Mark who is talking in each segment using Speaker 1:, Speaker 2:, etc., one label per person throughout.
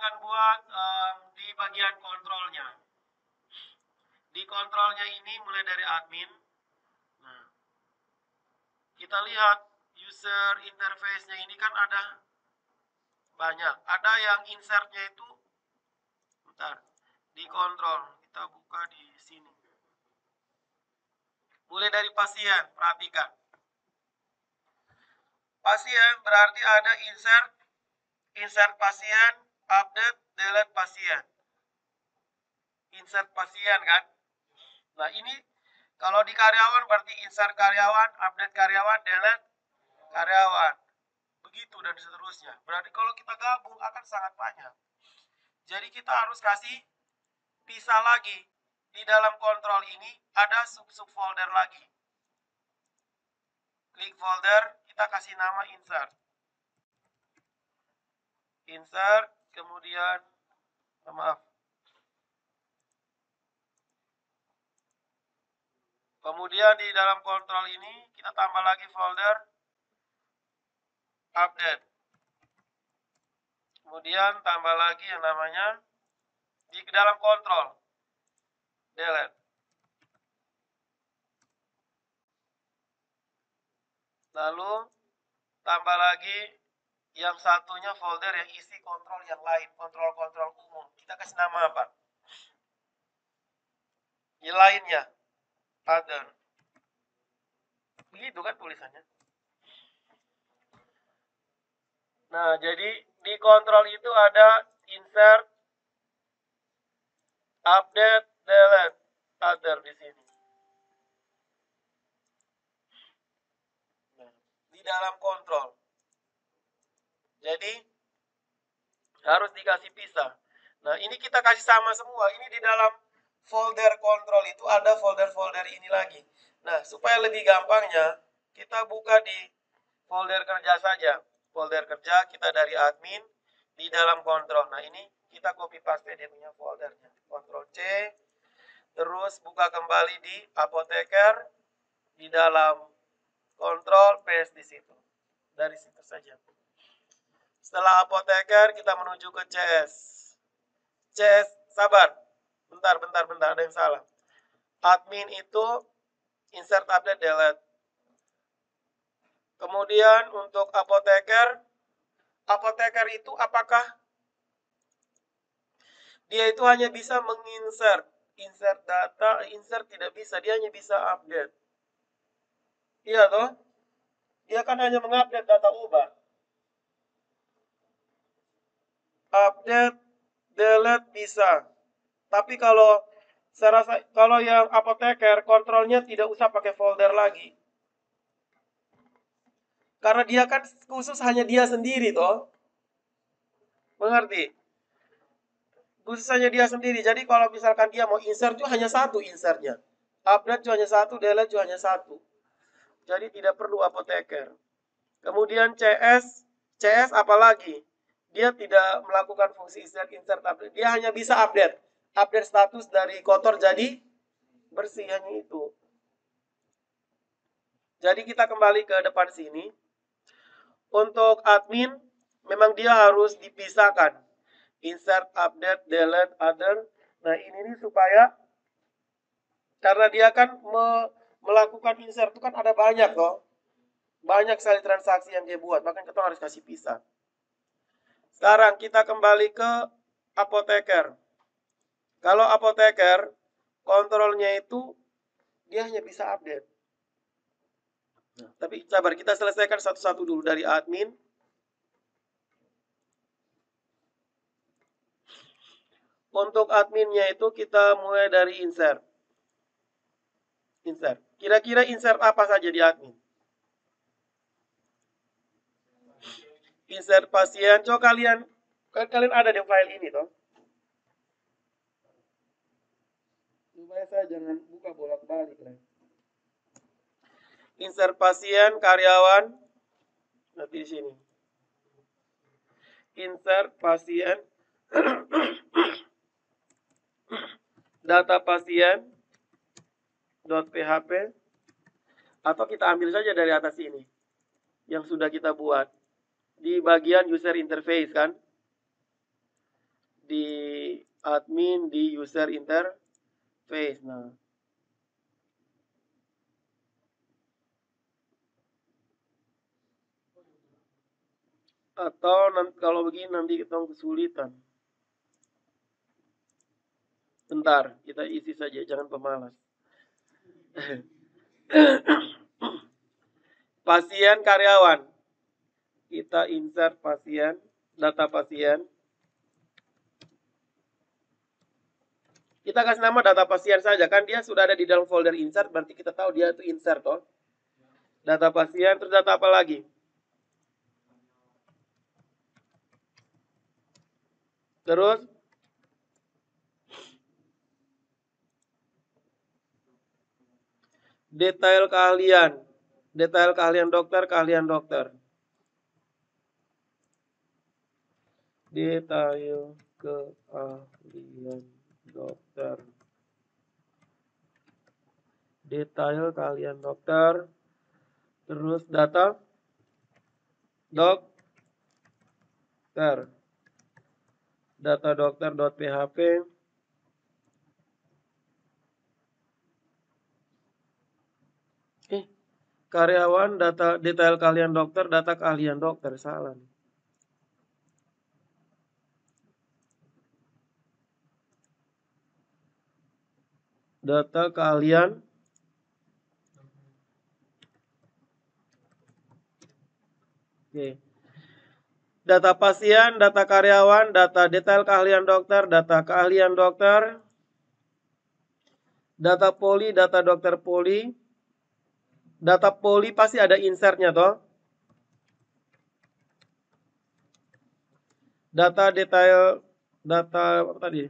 Speaker 1: akan buat di bagian kontrolnya. Di kontrolnya ini mulai dari admin. Nah, kita lihat user interface-nya ini kan ada banyak. Ada yang insert-nya itu, bentar, di kontrol. Kita buka di sini. Mulai dari pasien, perhatikan. Pasien berarti ada insert pasien, update, delete pasien. Insert pasien kan? Nah ini kalau di karyawan berarti insert karyawan, update karyawan, delete karyawan. Begitu dan seterusnya. Berarti kalau kita gabung akan sangat banyak. Jadi kita harus kasih pisah lagi. Di dalam kontrol ini ada sub-sub folder lagi. Klik folder, kita kasih nama insert. Insert, kemudian, maaf. Kemudian di dalam kontrol ini kita tambah lagi folder update. Kemudian tambah lagi yang namanya di dalam kontrol delete. Lalu tambah lagi yang satunya folder yang isi kontrol yang lain, kontrol-kontrol umum. Kita kasih nama apa? Yang lainnya other. Begitu kan tulisannya. Nah, jadi di kontrol itu ada insert, update, delete, other di sini. Nah, di dalam kontrol. Jadi harus dikasih pisah. Nah, ini kita kasih sama semua. Ini di dalam folder kontrol itu ada folder-folder ini lagi. Nah, supaya lebih gampangnya, kita buka di folder kerja saja. Folder kerja kita dari admin di dalam kontrol. Nah, ini kita copy paste dia punya foldernya. Ctrl C. Terus buka kembali di apoteker di dalam kontrol, paste di situ. Dari situ saja. Setelah apoteker kita menuju ke CS. CS, sabar. Bentar, ada yang salah. Admin itu insert, update, delete. Kemudian untuk apoteker itu apakah dia itu hanya bisa menginsert, insert data, insert tidak bisa, dia hanya bisa update. Iya toh? Dia kan hanya mengupdate data ubah. Update, delete bisa. Tapi kalau saya rasa kalau yang apoteker kontrolnya tidak usah pakai folder lagi. Karena dia kan khusus hanya dia sendiri toh. Mengerti? Khusus hanya dia sendiri. Jadi kalau misalkan dia mau insert itu hanya satu insertnya. Update itu hanya satu, delete itu hanya satu. Jadi tidak perlu apoteker. Kemudian CS apalagi? Dia tidak melakukan fungsi insert, update. Dia hanya bisa update. Update status dari kotor jadi bersih, hanya itu. Jadi kita kembali ke depan sini. Untuk admin, memang dia harus dipisahkan. Insert, update, delete, other. Nah ini nih supaya, karena dia kan melakukan insert itu kan ada banyak loh. Banyak sekali transaksi yang dia buat, makanya kita harus kasih pisah. Sekarang kita kembali ke apoteker. Kalau apoteker, kontrolnya itu dia hanya bisa update. Nah, tapi sabar, kita selesaikan satu-satu dulu dari admin. Untuk adminnya itu kita mulai dari insert. Insert. Kira-kira insert apa saja di admin? Insert pasien. Coba kalian ada di file ini toh. Supaya saya jangan buka bolak-balik lah. Insert pasien, karyawan. Nanti di sini. Insert pasien. Data pasien. .php. Atau kita ambil saja dari atas ini. Yang sudah kita buat. Di bagian user interface kan. di admin, di user interface. Nah, atau nanti, kalau begini nanti kita kesulitan. Bentar, kita isi saja, jangan pemalas. Pasien karyawan. Kita insert pasien, data pasien. Kita kasih nama data pasien saja, kan dia sudah ada di dalam folder insert, berarti kita tahu dia itu insert, toh. Data pasien, terus data apa lagi? Terus detail keahlian. Detail keahlian dokter, keahlian dokter. Detail keahlian dokter. Detail keahlian dokter. Terus data dokter. Data dokter.php. Karyawan, data detail keahlian dokter, data keahlian dokter, salah. Data keahlian data pasien, data karyawan, data detail keahlian dokter, data keahlian dokter, data poli, data dokter poli. Data poli pasti ada insertnya, toh. Data detail, data apa tadi?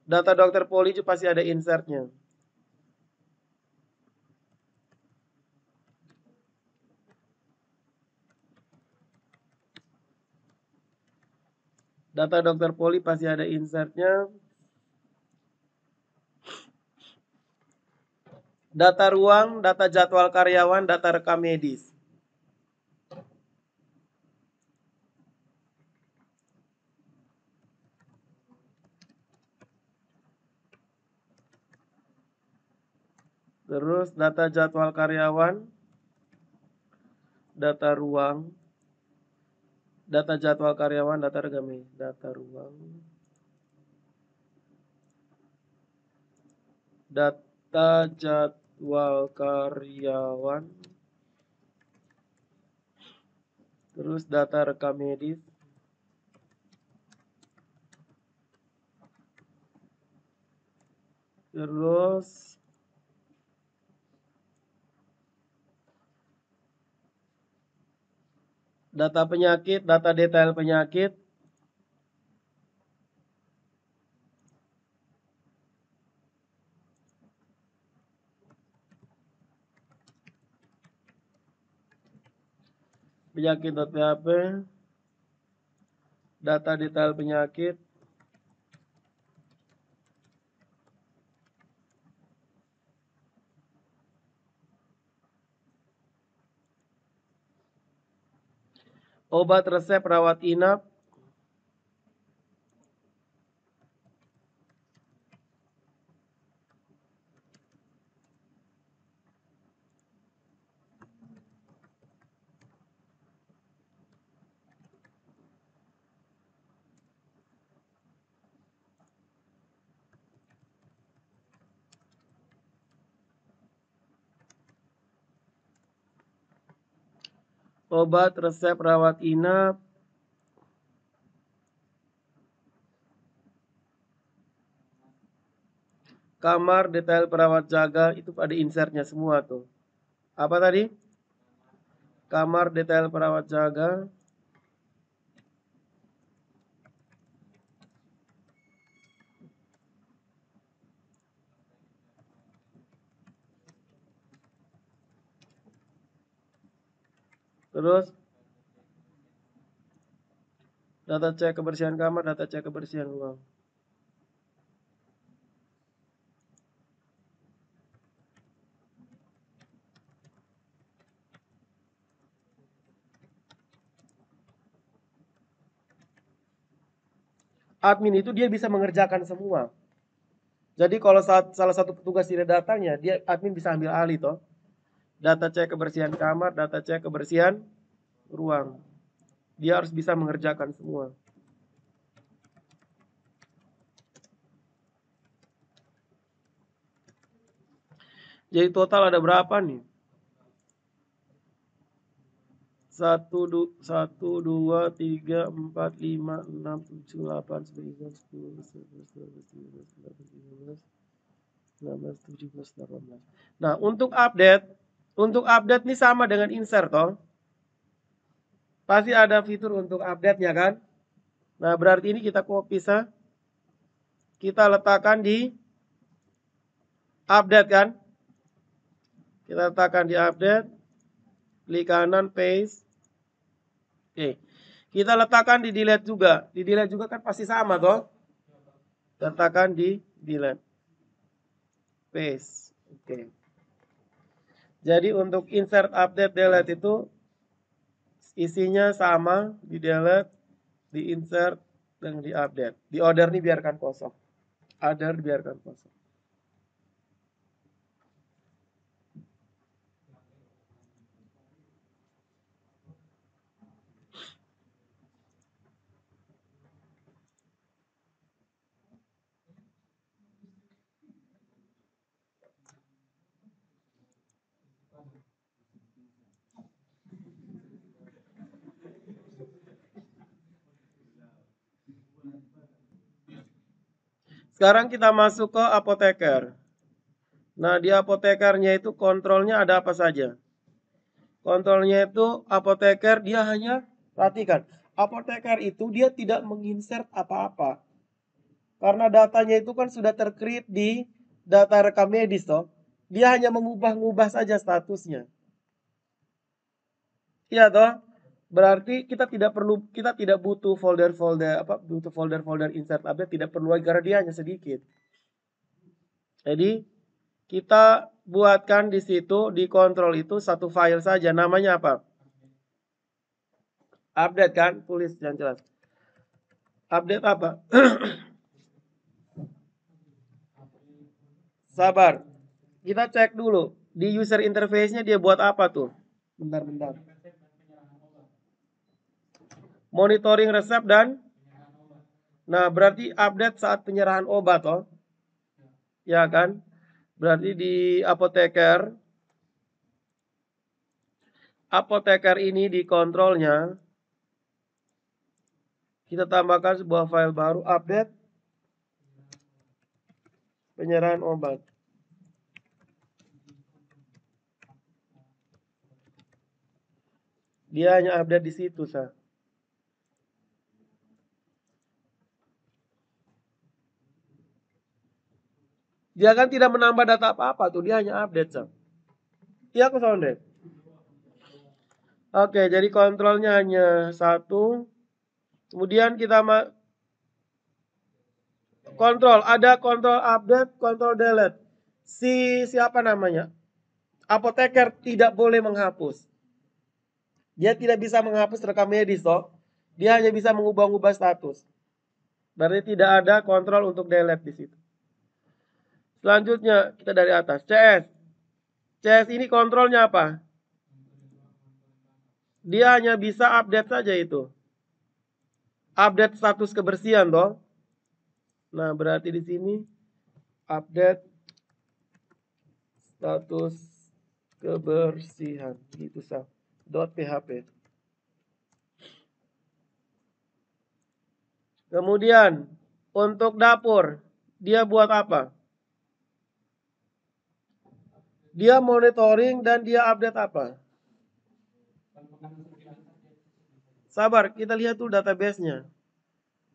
Speaker 1: Data dokter poli itu pasti ada insertnya. Data dokter poli pasti ada insertnya. Data ruang, data jadwal karyawan, data rekam medis. Terus data jadwal karyawan, data ruang, data jadwal karyawan, data rekam medis, data ruang, data jadwal karyawan, terus data rekam medis, terus data penyakit, data detail penyakit, penyakit.php, data detail penyakit, obat resep rawat inap, obat resep rawat inap, kamar detail perawat jaga, itu ada insertnya semua tuh. Apa tadi? Kamar detail perawat jaga. Terus data cek kebersihan kamar, data cek kebersihan ruang. admin itu dia bisa mengerjakan semua. Jadi kalau salah satu petugas tidak datangnya, dia admin bisa ambil alih toh. Data cek kebersihan kamar, data cek kebersihan ruang. Dia harus bisa mengerjakan semua. Jadi total ada berapa nih? 1, 2, 3, 4, 5, 6, 7, 8, 9, 10, 11, 12, 13, 14, 15, 16, 17, 18. Nah, untuk update nih sama dengan insert toh. Pasti ada fitur untuk update-nya kan? Nah, berarti ini kita copy kita letakkan di update kan? Kita letakkan di update, klik kanan paste. Oke. Kita letakkan di delete juga. Di delete juga kan pasti sama toh? Letakkan di delete. Paste. Oke. Jadi untuk insert, update, delete itu isinya sama, di delete, di insert, dan di update. Di order ini biarkan kosong. Order biarkan kosong. Sekarang kita masuk ke apoteker. Nah, di apotekernya itu kontrolnya ada apa saja? Kontrolnya itu apoteker dia hanya, perhatikan, apoteker itu dia tidak menginsert apa-apa. Karena datanya itu kan sudah tercreate di data rekam medis toh. Dia hanya mengubah-ubah saja statusnya. Iya toh? Berarti kita tidak butuh folder-folder insert update, tidak perlu lagi karena dia hanya sedikit. Jadi kita buatkan di situ, di kontrol itu satu file saja, namanya apa? Update kan, tulis yang jelas. Update apa? Sabar. Kita cek dulu di user interface-nya dia buat apa tuh? Bentar. Monitoring resep dan, nah berarti update saat penyerahan obat toh. Ya kan? Berarti di apoteker ini di kontrolnya kita tambahkan sebuah file baru, update penyerahan obat. Dia hanya update di situ sah. Dia kan tidak menambah data apa-apa tuh, dia hanya update sah. Iya aku sounded. Oke, jadi kontrolnya hanya satu. Kemudian kita kontrol, ada kontrol update, kontrol delete. Siapa namanya? Apoteker tidak boleh menghapus. Dia tidak bisa menghapus rekam medis toh. Dia hanya bisa mengubah-ubah status. Berarti tidak ada kontrol untuk delete di situ. Selanjutnya kita dari atas, CS. CS ini kontrolnya apa? Dia hanya bisa update saja itu. Update status kebersihan toh. Nah, berarti di sini update status kebersihan gitu sah. .php. Kemudian untuk dapur dia buat apa? Dia monitoring dan dia update apa? Sabar, kita lihat tuh database-nya.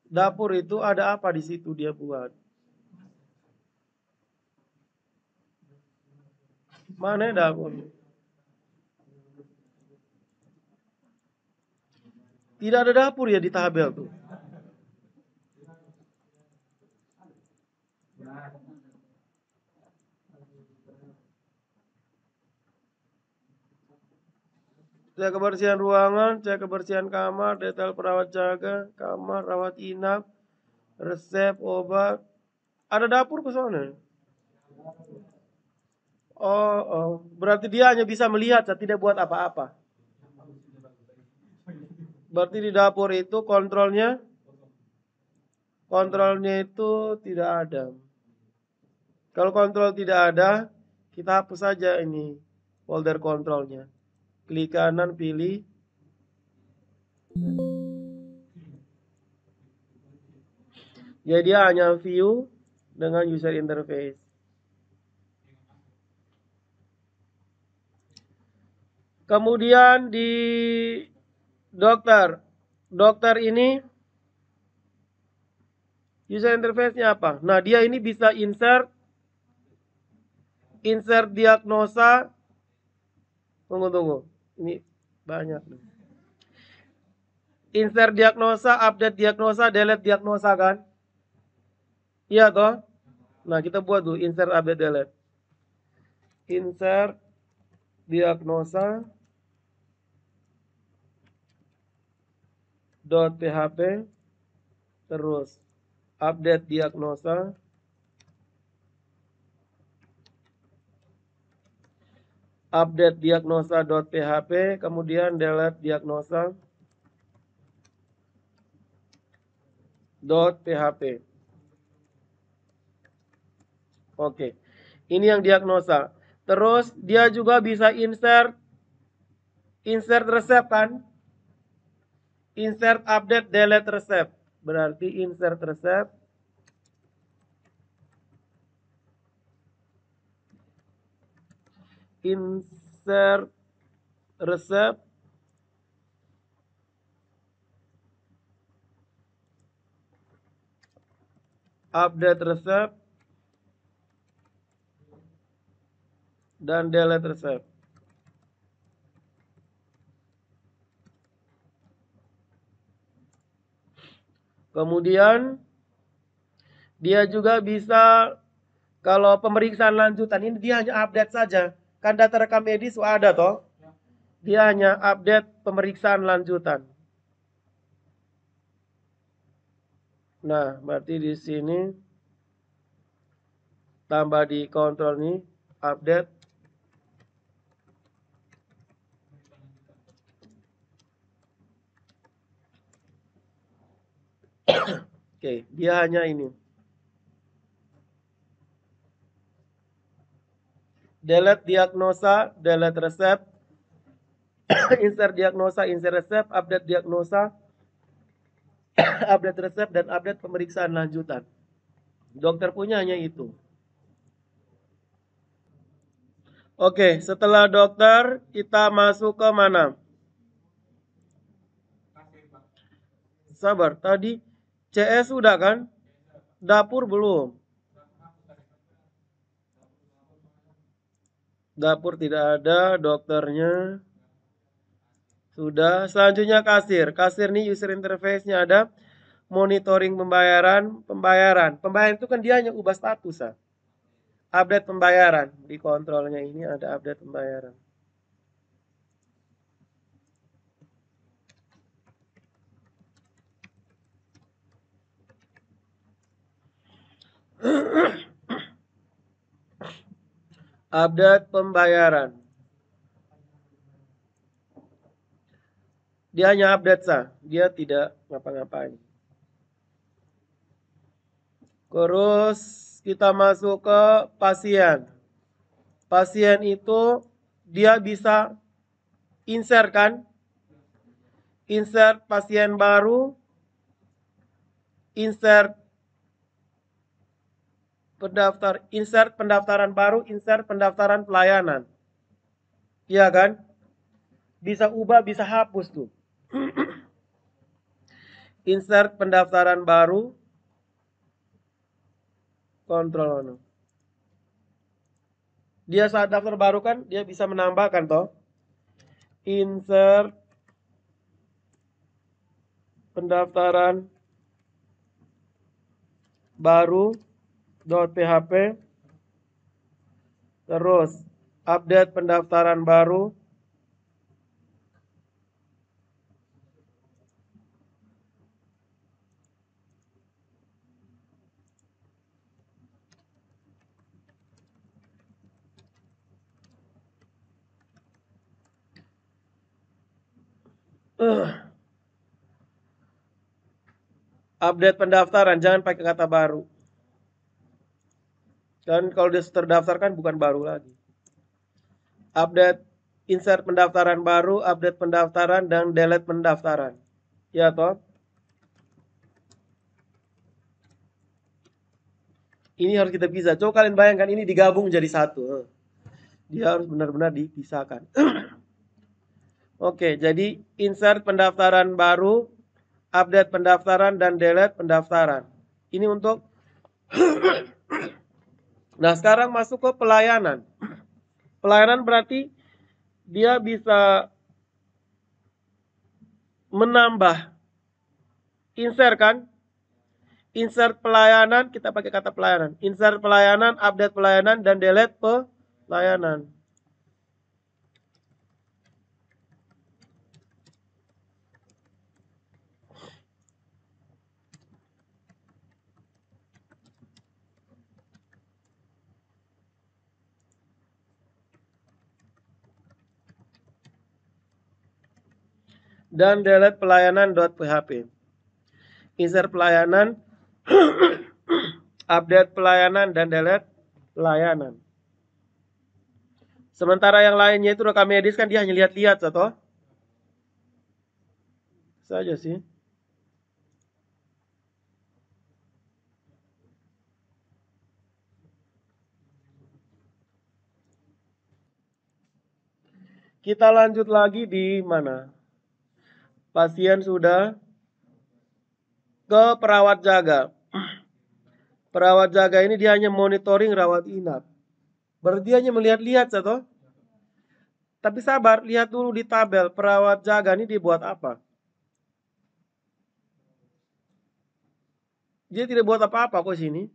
Speaker 1: Dapur itu ada apa di situ dia buat? Mana dapur? Tidak ada dapur ya di tabel tuh. Cek kebersihan ruangan, cek kebersihan kamar, detail perawat jaga, kamar, rawat inap, resep obat. Ada dapur ke sana? Oh, berarti dia hanya bisa melihat, tidak buat apa-apa. Berarti di dapur itu kontrolnya itu tidak ada. Kalau kontrol tidak ada, kita hapus saja ini folder kontrolnya. Klik kanan, pilih. Jadi dia hanya view dengan user interface. Kemudian di dokter ini user interface-nya apa? Nah, dia ini bisa insert diagnosa. Tunggu. Ini banyak. Insert diagnosa, update diagnosa, delete diagnosa kan? Iya toh? Nah, kita buat dulu insert, update, delete. Insert diagnosa .php, terus update diagnosa, update diagnosa.php, kemudian delete diagnosa.php. Oke, ini yang diagnosa. Terus dia juga bisa insert resep kan? Insert, update, delete resep. Berarti insert resep, update resep, dan delete resep. Kemudian dia juga bisa, kalau pemeriksaan lanjutan ini dia hanya update saja. Kan data rekam medis ada toh? Dia hanya update pemeriksaan lanjutan. Nah, berarti di sini tambah di kontrol nih, update. Oke, dia hanya ini. Delete diagnosa, delete resep, insert diagnosa, insert resep, update diagnosa, update resep, dan update pemeriksaan lanjutan. Dokter punya hanya itu. Oke, setelah dokter kita masuk ke mana? Sabar, tadi CS sudah kan? Dapur belum? Dapur tidak ada, dokternya sudah. Selanjutnya kasir. Kasir nih user interface-nya ada. Monitoring pembayaran. Pembayaran itu kan dia hanya ubah status. Update pembayaran. Di kontrolnya ini ada update pembayaran. Update pembayaran. Dia hanya update sah. Dia tidak ngapa-ngapain. Terus kita masuk ke pasien. Pasien itu dia bisa insert kan? Insert pasien baru, insert pendaftaran baru, insert pendaftaran pelayanan. Iya kan? Bisa ubah, bisa hapus tuh. Insert pendaftaran baru, kontrol. Dia saat daftar baru kan, dia bisa menambahkan toh. Insert pendaftaran baru .php, terus update pendaftaran baru, Update pendaftaran, jangan pakai kata baru. Dan kalau dia terdaftar kan bukan baru lagi. Update, insert pendaftaran baru, update pendaftaran, dan delete pendaftaran. Ya toh? Ini harus kita pisah. Coba kalian bayangkan ini digabung jadi satu. Dia harus benar-benar dipisahkan. Oke, jadi insert pendaftaran baru, update pendaftaran, dan delete pendaftaran. Ini untuk Nah, sekarang masuk ke pelayanan. Pelayanan berarti dia bisa menambah. Insert kan? Insert pelayanan, kita pakai kata pelayanan. Insert pelayanan, update pelayanan, dan delete pelayanan. Dan delete pelayanan.php. Insert pelayanan, update pelayanan, dan delete pelayanan. Sementara yang lainnya itu rekam medis kan dia hanya lihat-lihat, atau saja sih. Kita lanjut lagi di mana? Pasien sudah ke perawat jaga. Perawat jaga ini dia hanya monitoring rawat inap. Berarti dia hanya melihat-lihat, atau? Tapi sabar, lihat dulu di tabel perawat jaga ini dibuat apa? Dia tidak buat apa-apa kok sini.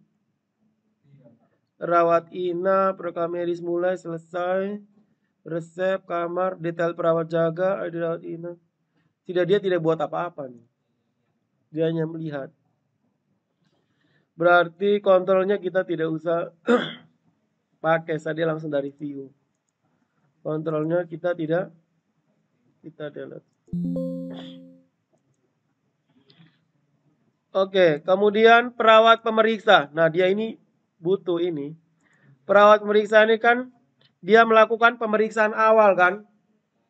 Speaker 1: Rawat inap, rekam medis mulai selesai, resep, kamar, detail perawat jaga, ada rawat inap. Dia tidak buat apa-apa nih. Dia hanya melihat. Berarti kontrolnya kita tidak usah pakai, saja langsung dari view. Kontrolnya kita delete. Oke, kemudian perawat pemeriksa. Nah, dia ini butuh ini. Perawat pemeriksa ini kan dia melakukan pemeriksaan awal kan.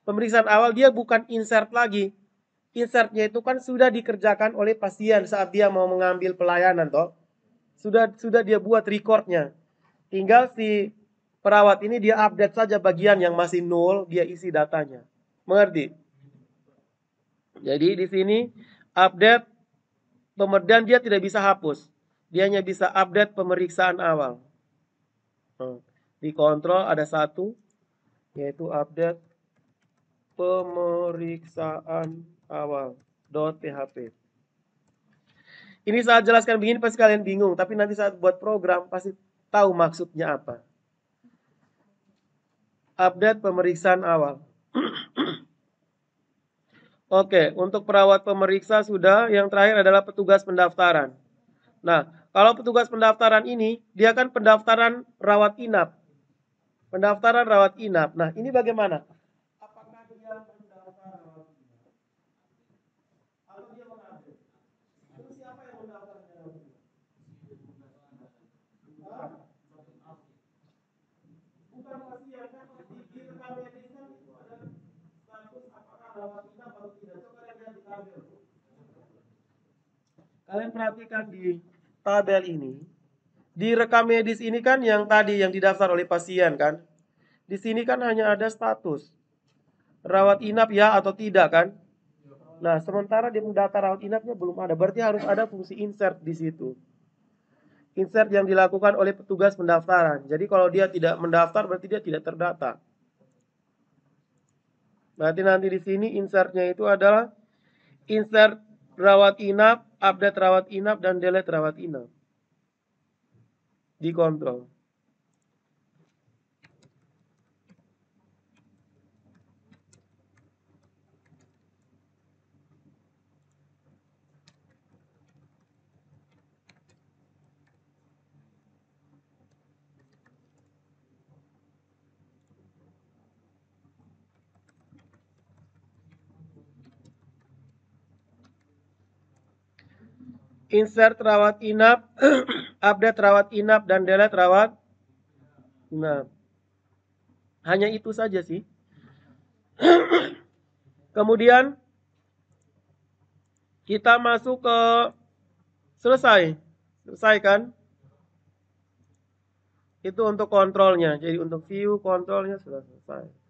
Speaker 1: Pemeriksaan awal dia bukan insert lagi. Insertnya itu kan sudah dikerjakan oleh pasien saat dia mau mengambil pelayanan toh. Sudah dia buat recordnya. Tinggal si perawat ini dia update saja bagian yang masih nol, dia isi datanya. Mengerti? Jadi di sini update dan dia tidak bisa hapus. Dia hanya bisa update pemeriksaan awal. Di kontrol ada satu, yaitu update pemeriksaan awal .php. Ini saat jelaskan begini pasti kalian bingung, tapi nanti saat buat program pasti tahu maksudnya apa. Update pemeriksaan awal. Oke, untuk perawat pemeriksa sudah. Yang terakhir adalah petugas pendaftaran. Nah, kalau petugas pendaftaran ini, dia kan pendaftaran rawat inap. Pendaftaran rawat inap. Nah, ini bagaimana? Apakah dia mendaftar rawat inap? Atau dia mengupdate? Itu siapa yang mendaftar rawat inap? Bukan pasien kan di rekam medis kan itu ada status apakah rawat inap atau tidak. Coba kalian lihat di tabel. Kalian perhatikan di tabel ini. Di rekam medis ini kan yang tadi yang didaftar oleh pasien kan. Di sini kan hanya ada status rawat inap ya atau tidak kan. Nah, sementara di data rawat inapnya belum ada. Berarti harus ada fungsi insert di situ. Insert yang dilakukan oleh petugas pendaftaran. Jadi kalau dia tidak mendaftar berarti dia tidak terdata. Berarti nanti di sini insertnya itu adalah insert rawat inap, update rawat inap, dan delete rawat inap. Dikontrol. insert rawat inap, update rawat inap, dan delete rawat inap. Hanya itu saja sih. Kemudian kita masuk ke selesai. Selesai kan? Itu untuk kontrolnya. Jadi untuk view kontrolnya sudah selesai.